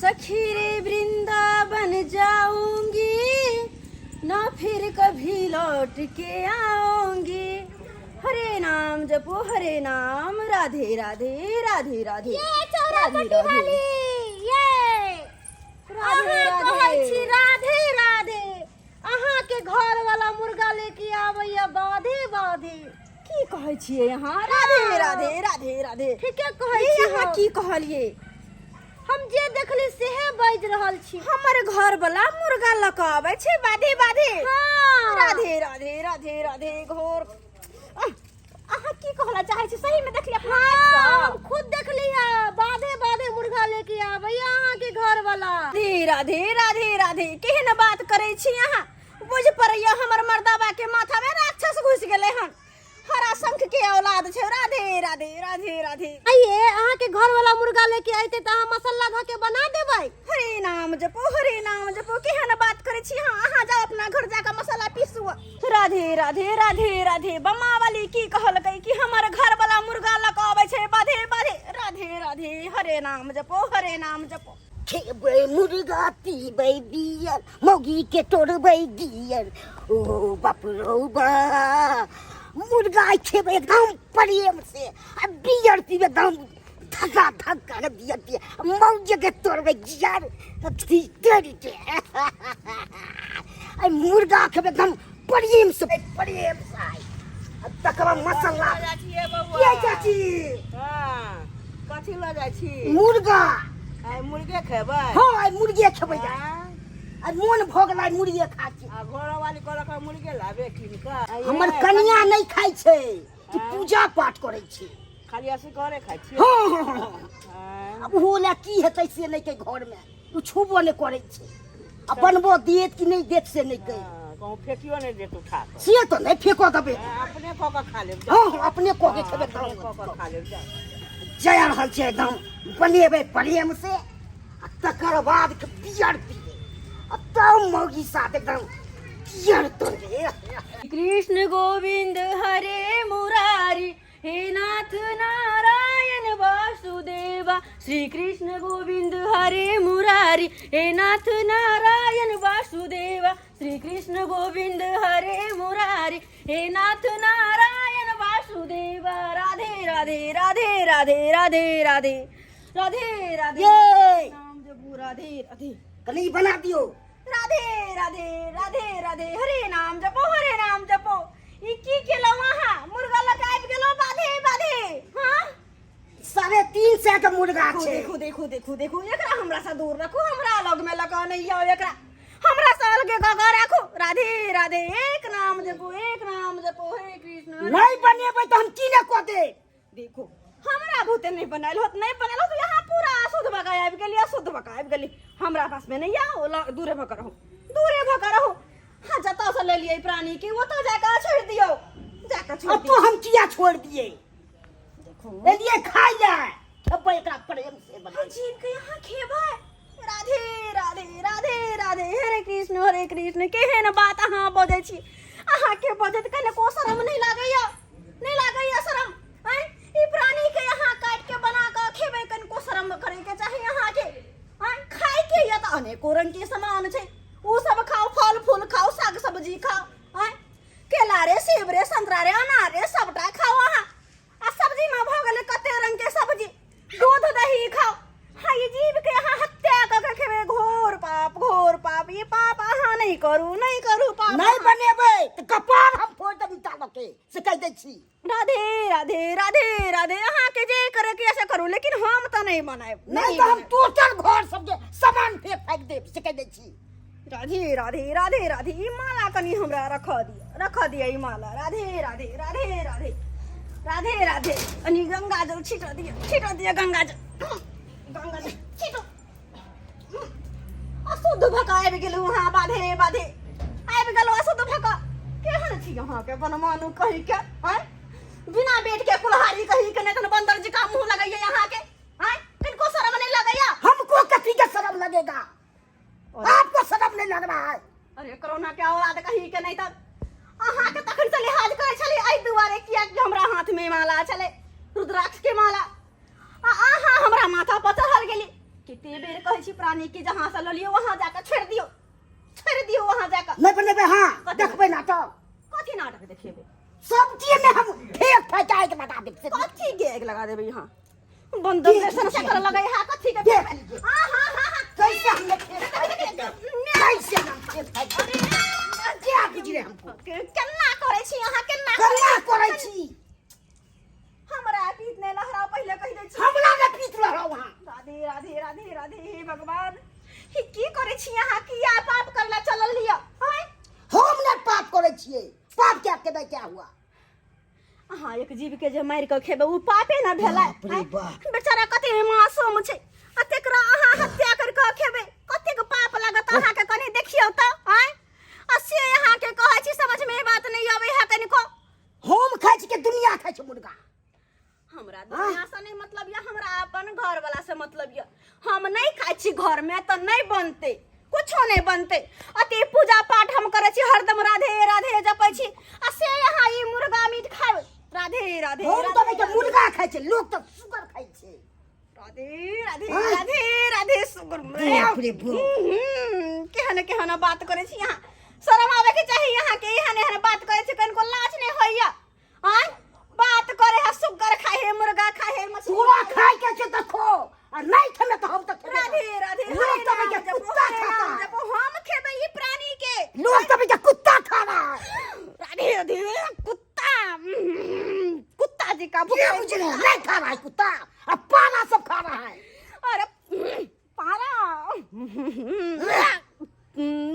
सखी रे वृंदावन जाऊंगी ना फिर कभी लौट के आऊंगी। हरे नाम जपो हरे नाम, राधे राधे राधे राधे। ये चौरापट्टी वाली ये राधे राधे राधे राधे। अहाँ के घर वाला मुर्गा लेके आबैया बाधे बाधे। की कहै छियै यहाँ? राधे राधे राधे राधे। ठीके कहै ई छी यहाँ की कहलियै? हम जे देखली सेहे बाजि रहल छी। हमर घर वाला मुर्गा लऽ कऽ आबै छै बाधे बाधे। हाँ। राधे राधे राधे राधे। घोर अहाँ की कहला चाहै छी? सही में देखली अपना आँखि सँ? हम खुद देखली है बाधे बाधे मुर्गा लेके आबैया अहाँ के घर वाला। राधे राधे राधे राधे। केहन बात करै छी अहाँ? बुझ पड़ैया हमर मर्दाबा के माथा में राक्षस घुस गेलै हन। हरा शंख के औलाद छै। राधे राधे राधे राधे। आइए अहाँ के घर वाला मुर्गा लेके आइते त अहाँ मसाला धऽ के बना देबै। हरे नाम जपो हरे नाम जपो। केहन बात करै छी अहाँ? अहाँ जाओ अपना घर जाकर मसाला पीसू। राधे राधे राधे राधे। बम्मा वाली की कहलकै कि हमर घर वाला मुर्गा लऽ कऽ आबै छै बाधे बाधे। राधे राधे हरे नाम जपो हरे नाम जपो। खेबै मुर्गा पीबै बियर, मौगी के तोड़बै गियर। ओ बाप रौ बा, मुर्गा खेबै एकदम प्रेम से, आ बियर पीबै एकदम धक्का धक्का के बियर पिए, मौगी के तोड़बै गियर। तोड़ी के आ मुर्गा खेबै एकदम प्रेम से प्रेम से। तकर बाद मसाला ये चाची कथी लऽ जाइ छी? मुर्गा। आइ मुर्गे खेबै? हाँ आइ मुर्गे खेबै। आ मोन भऽ गेलै मुर्गे खा छी। आ घर वाली कहलक मुर्गे लाबे कीन कऽ। हमर कन्या नहीं खाई छै कि पूजा पाठ करै छी। खाली असगरे खाइ छी? हाँ हाँ हाँ। अब हो ला की हेतै से नहीं के घर में उ छुबो नहीं करै छै। आ बनबो देत कि नहीं देत से नहीं कही। कहूँ फेकियो नहीं देत उठा कऽ। से तो नहीं फेको देबे। अपने कऽ कऽ खा लेब। हाँ हाँ अपने कऽ के खेबे। अपने कऽ कऽ खा लेब। जय रहल छै एकदम बनेबै प्रेम से। आ तकर बाद के बियर पीबे, आ तब मौगी साथ एकदम बियर तोड़बे। कृष्ण गोविंद हरे मुरारी, हे नाथ नारायण वासुदेवा। श्री कृष्ण गोविंद हरे मुरारी, हे नाथ नारायण वासुदेवा। श्री कृष्ण गोविंद हरे मुरारी, हे नाथ नारायण वासुदेवा। राधे राधे राधे राधे राधे राधे राधे राधे। ये नाम जपू राधे राधे। कली बना दियो। राधे राधे राधे राधे। हरे नाम जपो हरे नाम जपो। ई की केलौ अहाँ? मुर्गा लग आबि गेलौ बाधे बाधे। हाँ 350 के मुर्गा छै। देखो देखो देखो देखो। एकरा हमरा से दूर रखो। हमरा लग में लगा नहीं आओ। एकरा हमरा से अलगे गगा राखो। राधे राधे। एक नाम जपो एक नाम जपो। हे कृष्ण। नहीं बनेबै तो हम की न कऽ दे। देखो हमरा भूते नहीं बनाइल होत। नहीं बनाइल होत यहाँ पूरा अशुद्ध बका आबि गेली। अशुद्ध बका आबि गेली। हमरा पास में नहीं आओ। दूरे भका रहो। दूरे भका रहो। हाँ जतऽ से ले लिए प्राणी के ओतऽ जाकर छोड़ दियो। जाकर छोड़ अब दियो। तो हम किया छोड़ दिए? देखो एलिए खाई जाए खेबै एकरा प्रेम से बना। जीव के यहाँ खेबै। राधे राधे राधे राधे। हरे कृष्ण केहन बात अहाँ बजै छी? अहाँ के बजत कने को शरम नहीं लागैया? नहीं लागैया शरम? हैं ई प्राणी के यहाँ काट के बना के खेबै कने को शरम करे के चाही अहाँ के? हैं खाए के या त अनेको रंग के सामान छै। उ सब खाओ, फल फूल खाओ, साग सब्जी खाओ। हैं केला रे, सेब रे, संतरा रे, अनार रे सबटा खाओ अहाँ। आ सब्जी में भ गेलै कते रंग के सब्जी। दूध दही खाओ। हाँ ये जीव के यहाँ हत्या करके खेबे। घोर पाप। ये पाप अहाँ नहीं करू पाप। नहीं बनेबै तो कपार हम फोड़ देब ताबा के से कह दै छी। राधे राधे राधे राधे। अहाँ के जे करे के ऐसे करू, लेकिन हम तो नहीं बनाएब। नहीं तो हम टोटल घर सब के सामान फेंक देब से कह दै छी। राधे राधे राधे राधे। ई माला कनी हमरा रख दिया ई माला। राधे राधे राधे राधे राधे राधे। अनि गंगा जल छिट दिया गंगा जल छिटो। अशुद्ध भका आबि गेलौ वहाँ बाधे बाधे। आबि गेलौ अशुद्ध भका। केहन छी अहाँ के बनमानु कहि के? हैं बिना बेट के कुल्हाड़ी कहि के, नहीं तो बंदर जी का मुंह लगैया यहाँ के। हैं किनको शर्म नहीं लगैया? हमको कथी का शर्म लगेगा? आपको शर्म नहीं लग रहा है? अरे कोरोना के औलाद कही के नहीं तब अहाँ के तखन से लिहाज करे छली। आई दुआरे किया कि हमरा हाथ में माला छले, रुद्राक्ष के माला। अहाँ हमरा माथा पर चढ़ल गेली कितने बेर कहै छी प्राणी के जहां से ल लियो वहां जाकर छोड़ दियो वहां जाकर नहीं बनेबे हाँ देखबे ना तो कथी नाटक देखेबे सब चीज में हम फेंक फटाए के बता देब से कथी गेग लगा देबे यहाँ बंदर जैसा शक्ल लगाई है कथी के हां हां हां कैसे हमने फेंक कैसे हम फेंक क्या कीजिए हमको केना करे छी यहाँ केना करना करे छी हमरा पीत ने लहरा पहले कह दे छी हमरा ने पीत रहो वहां राधे राधे राधे राधे हे भगवान ही की करे छी यहाँ किया पाप करला चलल लिया हैं हम ने पाप करे छिए पाप क्या हुआ हाँ एक जीव के जे मार के खेबे उ पापे न भेला बाप रे बाप। बेचारा कते मासूम छै अतेकरा अहाँ हत्या कर के खेबे कते के पाप लागत अहाँ के कनी देखियो त हैं असे अहाँ के कहै छी समझ में बात नहीं आवे है कनिको हम खाइ छी के दुनिया खाइ छै मुर्गा हमरा दुनिया से नहीं मतलब या हमरा अपन घर वाला से मतलब या हम नहीं खाइ छी घर में त नहीं बनते कुछो नहीं बनते अति पूजा पाठ हम करे छी हरदम राधे राधे जपै छी असे यहाँ ई मुर्गा मीट खावे राधे राधे हम तो नहीं मुर्गा खाइ छै लोग तो सुगर खाइ छै राधे राधे राधे राधे सुगर बाप रे बाप। केहन बात करे छी यहाँ शर्म आवे के चाहिए यहाँ के एहन बात करे छी कनको लाज नहीं होइया हां बात करे है सुगर खाए है मुर्गा खाए है मछली पूरा खाइ के छै देखो और नहीं खेमे तो हम तो राधे राधे लोग तो नहीं कुत्ता खाता है जब हम खेबे ई प्राणी के लोग तो नहीं कुत्ता खा रहा है राधे राधे कुत्ता जी का ये मुझे नहीं खा रहा है कुत्ता अब पाला सब खा रहा है अरे पारा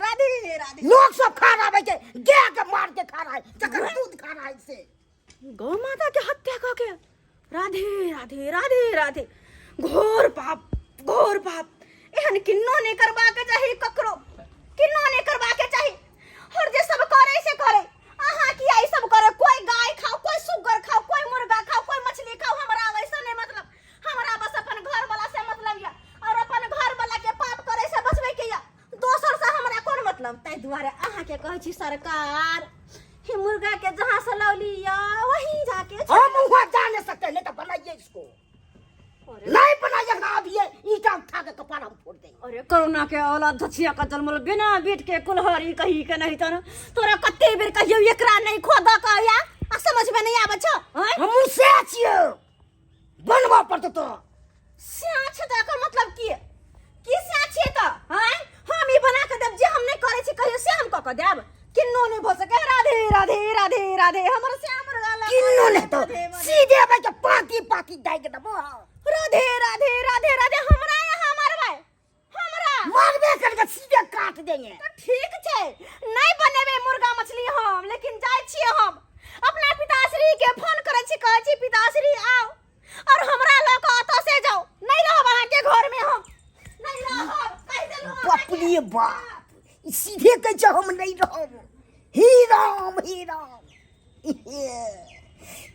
राधे राधे लोग सब खा रहा है गाय के मार के खा रहा है जकर दूध खा रहा है इससे गौ माता के हत्या करके राधे राधे राधे राधे घोर पाप एहन किन्नो नहीं करबा के चाही ककरो किन्नो नहीं करबा के चाही और जे सब करे से करे अहाँ की आई सब करे कोई गाय खाओ कोई सुगर खाओ कोई मुर्गा खाओ कोई मछली खाओ हमरा वैसा नहीं मतलब हमरा बस अपन घर वाला से मतलब या और अपन घर वाला के पाप करे से बचबे के या दोसर से हमरा कोन मतलब तै दुआरे अहाँ के कहै छी सरकार ही मुर्गा के जहां से लौ लिया वहीं जाके हम वहां जा नहीं सकते नहीं तो बनाइए इसको नहीं बनाइए ना अभी ये ईटा उठा के कपार हम फोड़ देंगे अरे कोरोना के औलाद धछिया का जन्मल बिना बीट के कुल्हारी कही के नहीं तो तोरा कते बेर कहियो एकरा नहीं खोदा का या आ समझ में नहीं आवे छ हम से छियो बनवा पड़तो तो स्याछ दा का मतलब की स्याछ है त हैं हम ही बना के देब जे हम नहीं करे छी कहियो से हम क देब किन्नो नहीं भ सके राधे राधे राधे राधे हमर श्याम रगाला किन्नो नहीं तो सीधे भाई के पाती दाई के दबो राधे राधे राधे राधे हमरा यहाँ मारबै हमरा मारबे करके सीधे काट देंगे तो ठीक छै नहीं बनेबे मुर्गा मछली हम लेकिन जाय छियै हम अपना पिताश्री के फोन करे छी कहै छी पिताश्री आओ और हमरा लोग ओतो से जाओ नहीं रहब अहाँ के घर में हम नहीं रहब कह देलु बाप रे बाप सीधे कह छ हम नहीं रहब ही राम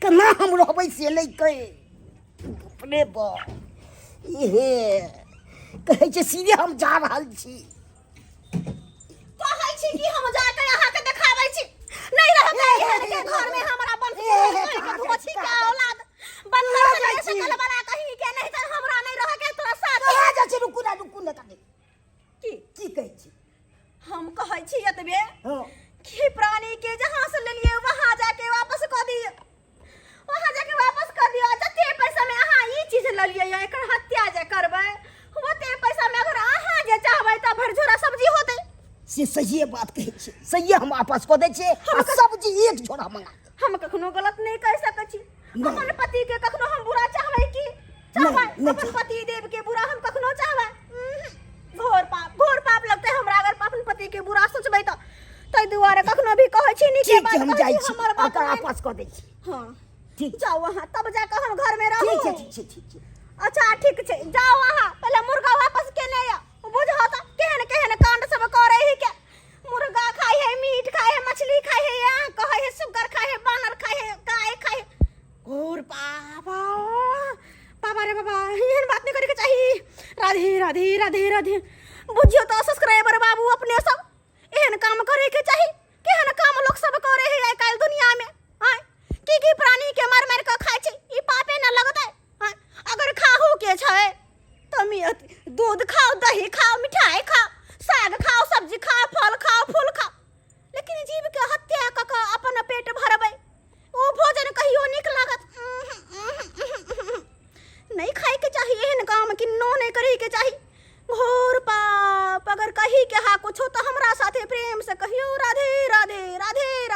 कना हम रहबै से नहीं कहे बाप रे बाप ये कहे छ सीधे हम जा रहल छी कहै छी कि हम जाके अहाँ के देखाबै छी नहीं रहब एहन के घर में हमरा बन के धोछी के औलाद बंदर से सकल बना कहीं के नहीं त हमरा नहीं रह के तोरा साथ कहाँ जा छी रुकू ना कने की कहे छी हम कहै छी एतबे हां कि प्राणी के जहां से ले लिए वहां जाके वापस कर दिए वहां जाके वापस कर दियो जते पैसा में अहाँ ई चीज ले लिए या एकर हत्या जे करबै ओते पैसा में अगर अहाँ जे चाहबै त भर झोरा सब्जी होते से सही बात कहे छी सही हम वापस को दे छी आ सब्जी एक झोरा मंगा हम कखनो गलत नहीं कह सकै छी अपन पति के कखनो हम बुरा चाहबै की चाहबै अपन पति देव के बुरा हम कखनो चाहबै घोर पाप लगते हमरा अगर अपन पति के बुरा सोचबै त तै दुआरे कखनो भी कहै छी नीचे बात हम जाई छी हमर बात वापस को दे छी हां ठीक जाओ वहां तब जाकर हम घर में रहू ठीक छै अच्छा ठीक छै जाओ वहां पहले मुर्गा वापस के नहीं आ बुझो त केहन कांड सब करे ही के मुर्गा खाए है मीट खाए है मछली खाए है या कहे है सुगर खाए है बानर खाए है गाय खाए घोर पापा पापा रे बाबा एहन बात नहीं करे के चाहिए राधे राधे राधे राधे बुझियो तो सब्सक्राइबर बाबू अपने सब एहन काम करे के चाहिए केहन काम लोग सब करे है आइ काल दुनिया में हां की प्राणी के मार के खाय छै ई पापे न लगतै हां अगर खाहू के छै तमीयत दूध खाओ, दही खाओ, मिठाई खाओ, साग खाओ, सब्जी खाओ, फल खाओ, फूल खाओ, लेकिन जीव के हत्या क के अपन पेट भरबै ओ भोजन कहियो नीक लागत नहीं खाए के चाहिए। एहन काम किन्नो नहीं करे के चाहिए। घोर पाप अगर कही के हा कुछ तो हमरा साथे प्रेम से कहियो राधे राधे राधे